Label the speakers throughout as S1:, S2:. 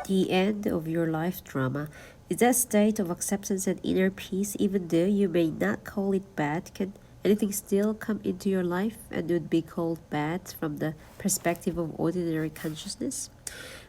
S1: The end of your life drama is that state of acceptance and inner peace. Even though you may not call it bad, can anything still come into your life and would be called bad from the perspective of ordinary consciousness?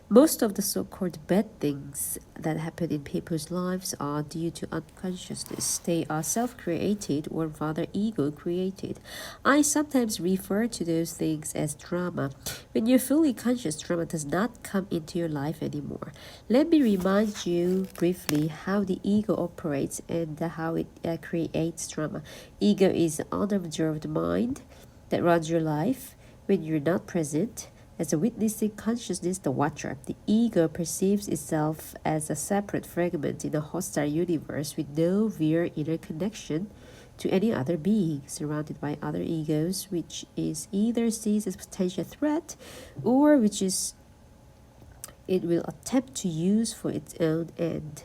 S1: Most of the so-called bad things that happen in people's lives are due to unconsciousness. They are self-created or rather ego-created. I sometimes refer to those things as drama. When you're fully conscious, drama does not come into your life anymore. Let me remind you briefly how the ego operates and how it creates drama. Ego is an unobserved mind that runs your life when you're not present. As a witnessing consciousness, the watcher, the ego perceives itself as a separate fragment in a hostile universe with no real inner connection to any other being, surrounded by other egos, which is either sees as potential threat or which is it will attempt to use for its own end.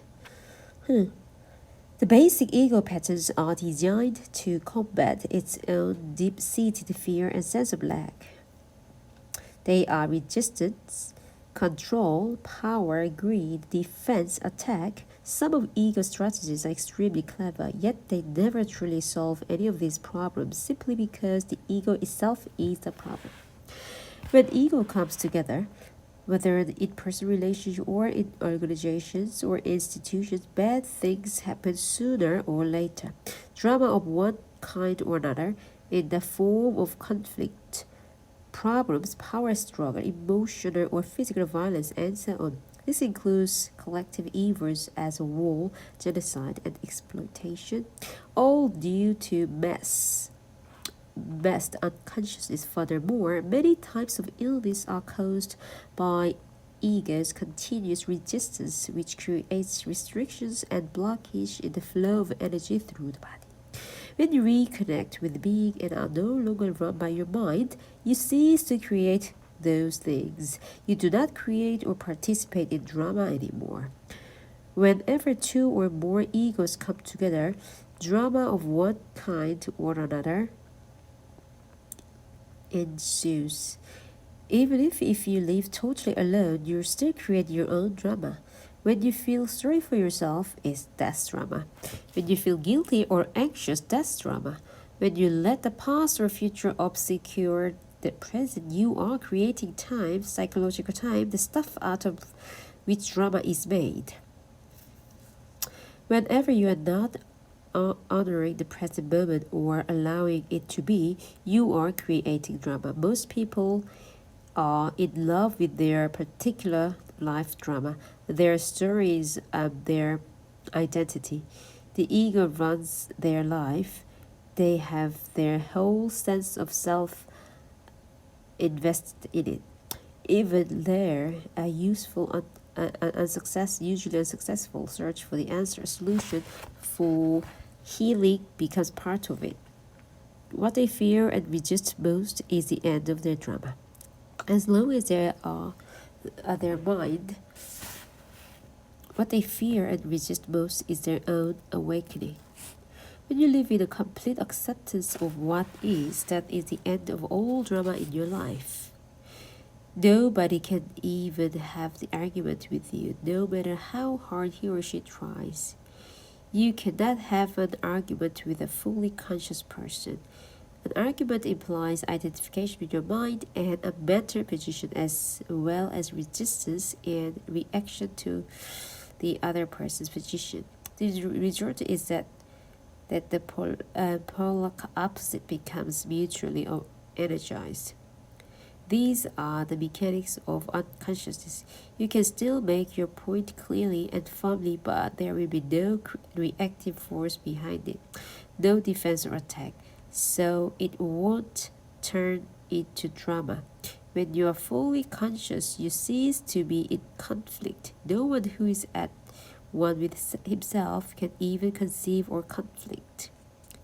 S1: The basic ego patterns are designed to combat its own deep-seated fear and sense of lack. They are resistance, control, power, greed, defense, attack. Some of ego's strategies are extremely clever, yet they never truly solve any of these problems simply because the ego itself is the problem. When ego comes together, whether in personal relationships or in organizations or institutions, bad things happen sooner or later. Drama of one kind or another in the form of conflict, problems, power struggle, emotional or physical violence, and so on. This includes collective evils as war, genocide, and exploitation, all due to mass unconsciousness. Furthermore, many types of illness are caused by ego's continuous resistance, which creates restrictions and blockage in the flow of energy through the body. When you reconnect with being and are no longer run by your mind, you cease to create those things. You do not create or participate in drama anymore. Whenever two or more egos come together, drama of one kind or another ensues. Even if you live totally alone, you still create your own drama. When you feel sorry for yourself, that's drama. When you feel guilty or anxious, that's drama. When you let the past or future obscure the present, you are creating time, psychological time, the stuff out of which drama is made. Whenever you are not honoring the present moment or allowing it to be, you are creating drama. Most people are in love with their particular life drama, their stories, their identity. The ego runs their life. They have their whole sense of self invested in it. Even there, a useful usually unsuccessful search for the answer, solution for healing becomes part of it. What they fear and resist most is the end of their drama. As long as they are their mind, what they fear and resist most is their own awakening. When you live in a complete acceptance of what is, that is the end of all drama in your life. Nobody can even have the argument with you, no matter how hard he or she tries. You cannot have an argument with a fully conscious person. An argument implies identification with your mind and a mental position as well as resistance and reaction to the other person's position. The result is that the polar opposite becomes mutually energized. These are the mechanics of unconsciousness. You can still make your point clearly and firmly, but there will be no reactive force behind it, no defense or attack, so it won't turn into drama. When you are fully conscious, you cease to be in conflict. No one who is at one with himself can even conceive or conflict,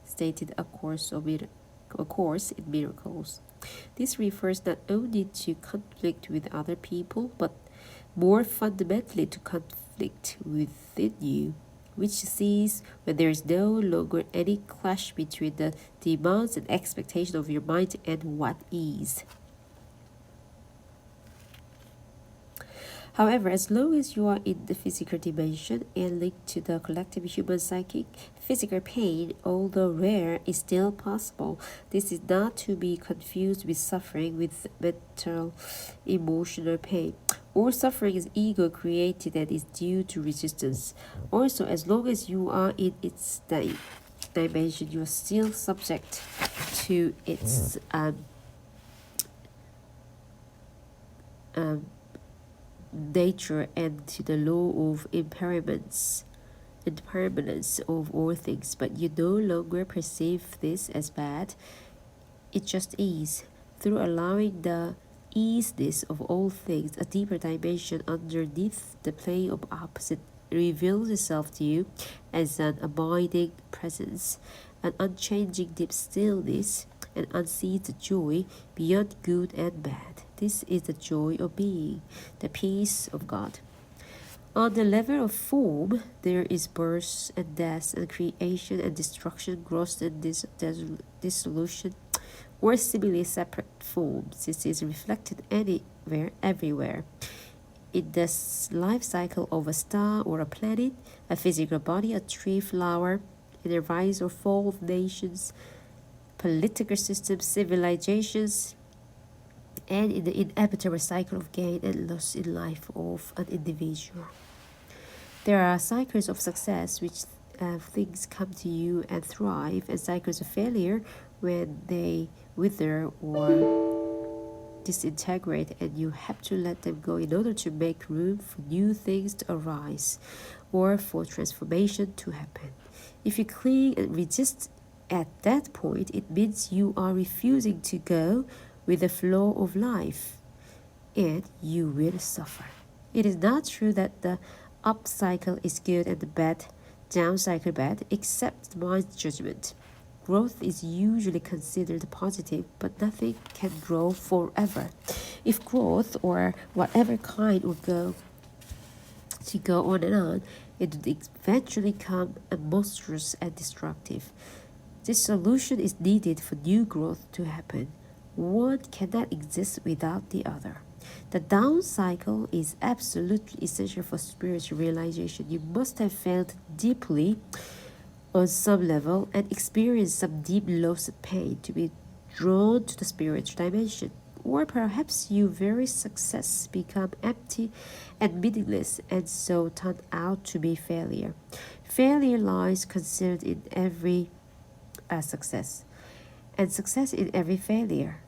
S1: stated A Course in Miracles. This refers not only to conflict with other people, but more fundamentally to conflict within you, which ceases when there is no longer any clash between the demands and expectations of your mind and what is. However, as long as you are in the physical dimension and linked to the collective human psychic, physical pain, although rare, is still possible. This is not to be confused with suffering, with mental, emotional pain. All suffering is ego created and is due to resistance. Also, as long as you are in its dimension, you are still subject to its nature and to the law of impermanence of all things, but you no longer perceive this as bad. It just is. Through allowing the easiness of all things, a deeper dimension underneath the plane of opposite reveals itself to you as an abiding presence, an unchanging deep stillness, and unceased joy beyond good and bad. This is the joy of being, the peace of God. On the level of form, there is birth and death and creation and destruction, growth and dissolution, or seemingly separate forms. This is reflected anywhere, everywhere. In the life cycle of a star or a planet, a physical body, a tree, flower, in the rise or fall of nations, political systems, civilizations, and in the inevitable cycle of gain and loss in life of an individual. There are cycles of success which things come to you and thrive, and cycles of failure when they wither or disintegrate, and you have to let them go in order to make room for new things to arise or for transformation to happen. If you cling and resist at that point, it means you are refusing to go with the flow of life, and you will suffer. It is not true that the up cycle is good and the down cycle bad, except the mind's judgment. Growth is usually considered positive, but nothing can grow forever. If growth, or whatever kind, would go on and on, it would eventually become monstrous and destructive. This solution is needed for new growth to happen. One cannot exist without the other. The down cycle is absolutely essential for spiritual realization. You must have felt deeply on some level and experienced some deep loss and pain to be drawn to the spiritual dimension. Or perhaps your very success become empty and meaningless and so turn out to be failure. Failure lies concealed in every success, and success in every failure.